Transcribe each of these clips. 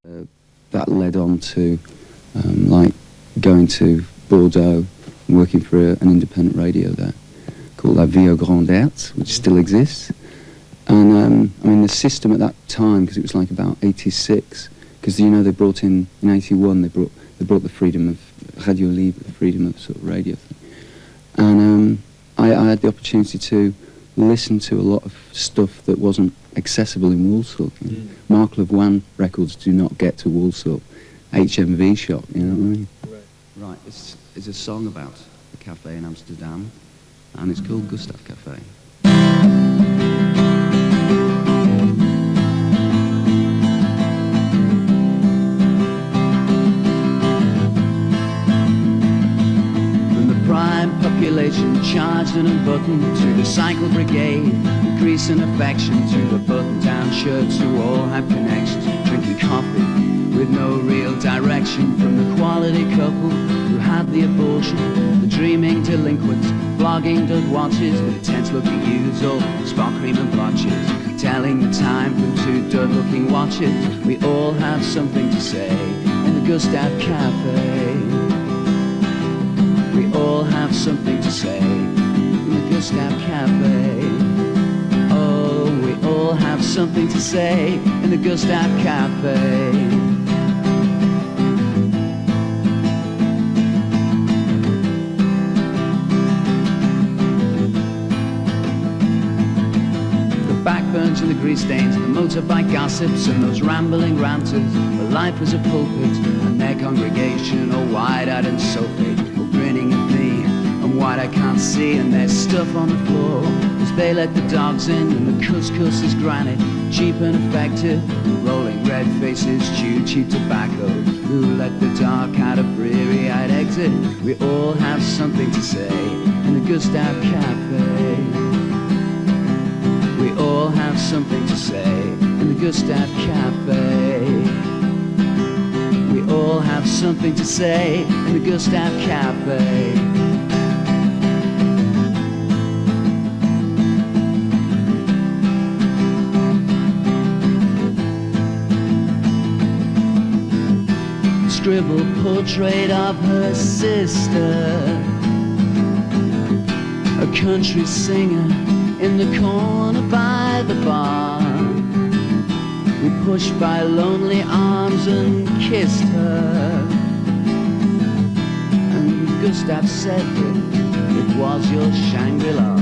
That led on to like going to Bordeaux and working for an independent radio there called La Vie aux Grands Airs, which still exists. And I mean the system at that time, because it was like about 86, because you know they brought in 81 they brought the freedom of Radio Libre, the freedom of sort of radio thing. And I had the opportunity to listen to a lot of stuff that wasn't accessible in Walsall. You know? Mark Lavoine records do not get to Walsall. HMV shop, you know what I mean? Right, it's a song about a cafe in Amsterdam, and it's called Gustaaf Cafe. Population charged and unbuttoned to the cycle brigade, with grease and affection to the button-down shirts who all have connections, drinking coffee with no real direction, from the quality couple who had the abortion, the dreaming delinquents, flogging dud watches with the tense-looking youths, all spot cream and blotches, telling the time from two dud-looking watches. We all have something to say in the Gustaaf Cafe. We all have something to say in the Gustaaf Cafe. Oh, we all have something to say in the Gustaaf Cafe. The backburns and the grease stains and the motorbike gossips and those rambling ranters, where life was a pulpit and their congregation all wide-eyed and sulky, grinning at me and what I can't see, and there's stuff on the floor as they let the dogs in, and the couscous is granite, cheap and effective, and rolling red faces chew cheap tobacco, who let the dark out of bleary-eyed exit. We all have something to say in the Gustaaf Cafe. We all have something to say in the Gustaaf Cafe. We all have something to say in the Gustaaf Cafe. Scribbled portrait of her sister, a country singer in the corner by the bar. We pushed by lonely arms and kissed her, and Gustav said that it was your Shangri-La.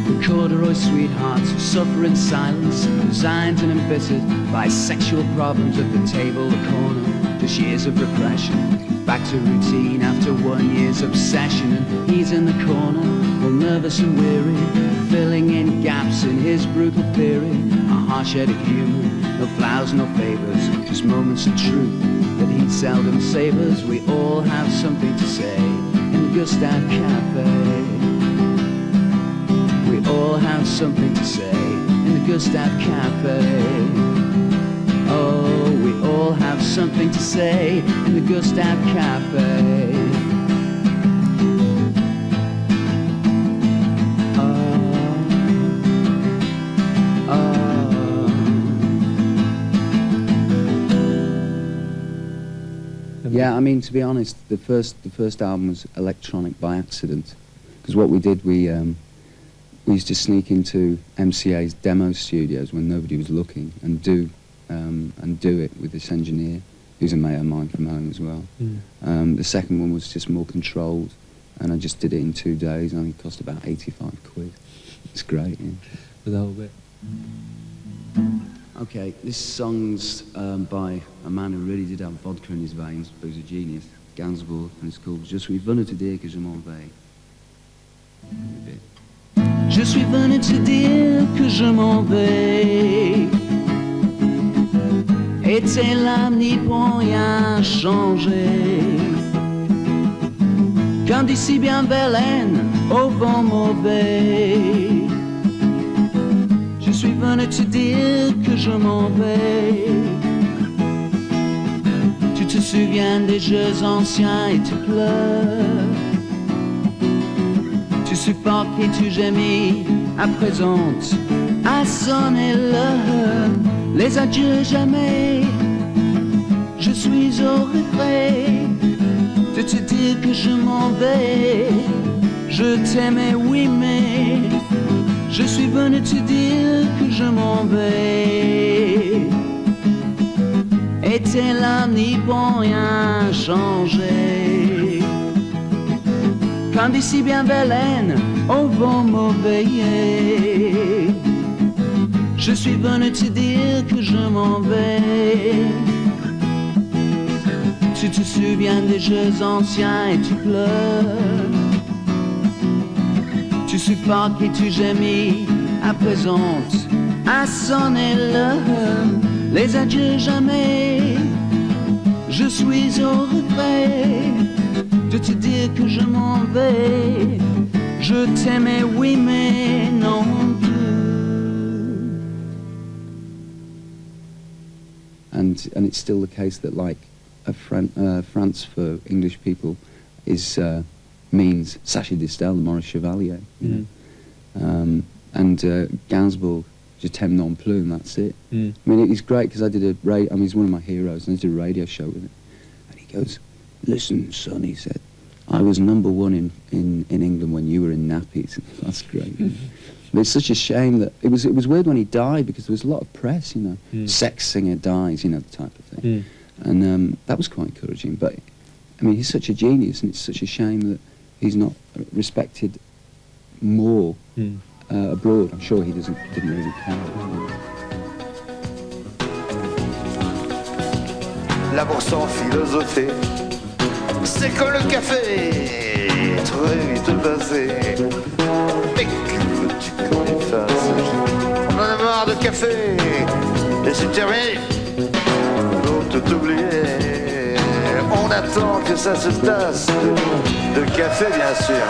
The corduroy sweethearts who suffer in silence, resigned and embittered by sexual problems at the table, the corner, just years of repression, back to routine after 1 year's obsession, and he's in the corner, all nervous and weary, filling in gaps in his brutal theory, a harsh-headed human, no flowers, no favors, just moments of truth that he seldom savors. We all have something to say in the Gustaaf Cafe. We all have something to say in the Gustaaf Cafe. Oh, we all have something to say in the Gustaaf Cafe. Yeah, I mean, to be honest, the first album was electronic by accident, because what we did, we used to sneak into MCA's demo studios when nobody was looking and do it with this engineer, who's a mate of mine from home as well. The second one was just more controlled, and I just did it in 2 days, and it cost about 85 quid. It's great, yeah. For the whole bit. Okay, this song's by a man who really did have vodka in his veins, but he was a genius, Gainsbourg, and it's called Je suis venu te dire que je m'en vais. Je suis venu te dire que je m'en vais. Et t'es là ni pour rien changer. Quand d'ici bien Verlaine, au vent mauvais, je suis venu te dire que je m'en vais. Tu te souviens des jeux anciens et tu pleures. Tu supportes et tu gémis, à présent à sonner l'heure. Les adieux jamais, je suis au regret de te dire que je m'en vais. Je t'aimais oui mais je suis venu te dire que je m'en vais. Et tes larmes n'y vont rien changer. Quand d'ici bien Vélène, au vent mauvais, je suis venu te dire que je m'en vais. Tu te souviens des jeux anciens et tu pleures. Tu suffoques et tu gémis, à présent, à sonner l'heure. Les adieux jamais, je suis au regret de te dire que je m'en vais. Je t'aimais oui mais non plus. And it's still the case that like France for English people is means sachet d'Estel, the Maurice Chevalier, you know? And Gainsbourg, Je t'aime non plus, and that's it. I mean, he's great because I did a I mean, he's one of my heroes, and I did a radio show with him, and he goes, "Listen, son," he said, "I was #1 in England when you were in nappies." That's great. But it's such a shame that it was weird when he died because there was a lot of press, you know, sex singer dies, you know, the type of thing, and that was quite encouraging. But I mean, he's such a genius, and it's such a shame that he's not respected more abroad. I'm sure he didn't really care. L'amour sans philosopher, c'est comme le café, très vite passé. Mais que veux-tu qu'on y fasse? On en a marre de café, et c'est terminé, faut tout oublier. On attend que ça se tasse, de café bien sûr.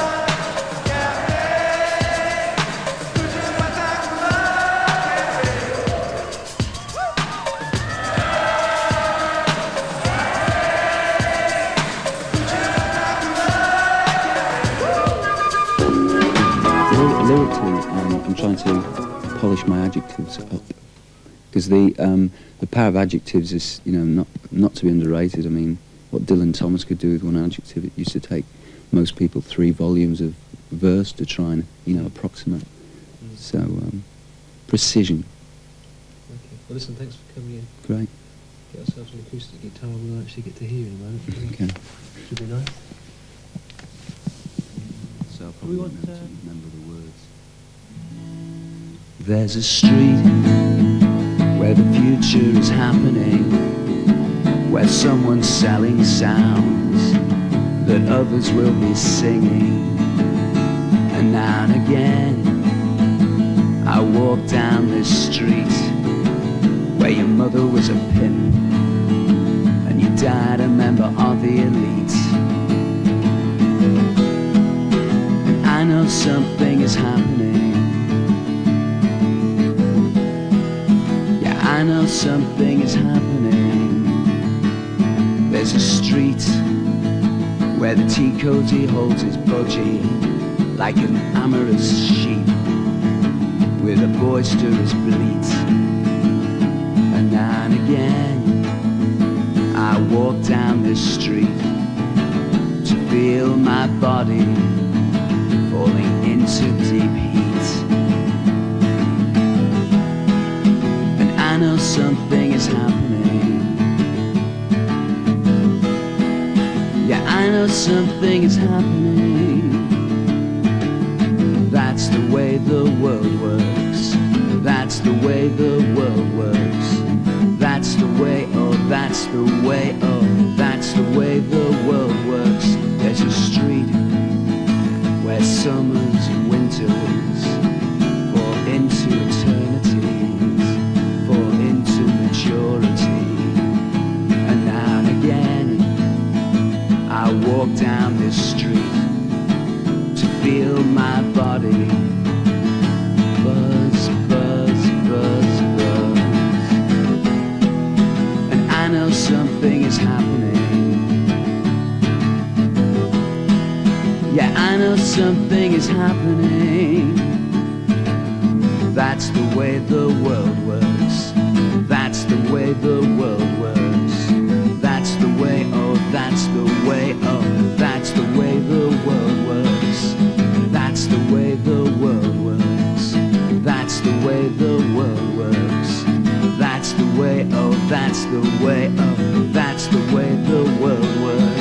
I'm trying to polish my adjectives up because the power of adjectives is, you know, not to be underrated. I mean, what Dylan Thomas could do with one adjective, it used to take most people 3 volumes of verse to try and, you know, approximate. So precision. Okay. Well, listen, thanks for coming in. Great. Get ourselves an acoustic guitar we'll actually get to hear in a moment. Okay. Should be nice. So I'll probably won't be able to remember the words. There's a street where the future is happening, where someone's selling sounds that others will be singing. And now and again I walk down this street where your mother was a pimp and your dad a member of the elite. And I know something is happening. I know something is happening. There's a street where the tea cozy holds his budgie like an amorous sheep with a boisterous bleat. And now and again I walk down this street to feel my body falling into deep heat. I know something is happening. Yeah, I know something is happening. That's the way the world works. That's the way the world works. That's the way, oh, that's the way, oh, that's the way the world works. There's a street where summers and winters fall into eternity. And now and again I walk down this street to feel my body buzz, buzz, buzz, buzz. And I know something is happening. Yeah, I know something is happening. That's the way the world works. That's the way the world works. That's the way, oh, that's the way, oh, that's the way the world works. That's the way the world works. That's the way the world works. That's the way, oh, that's the way, oh, that's the way the world works.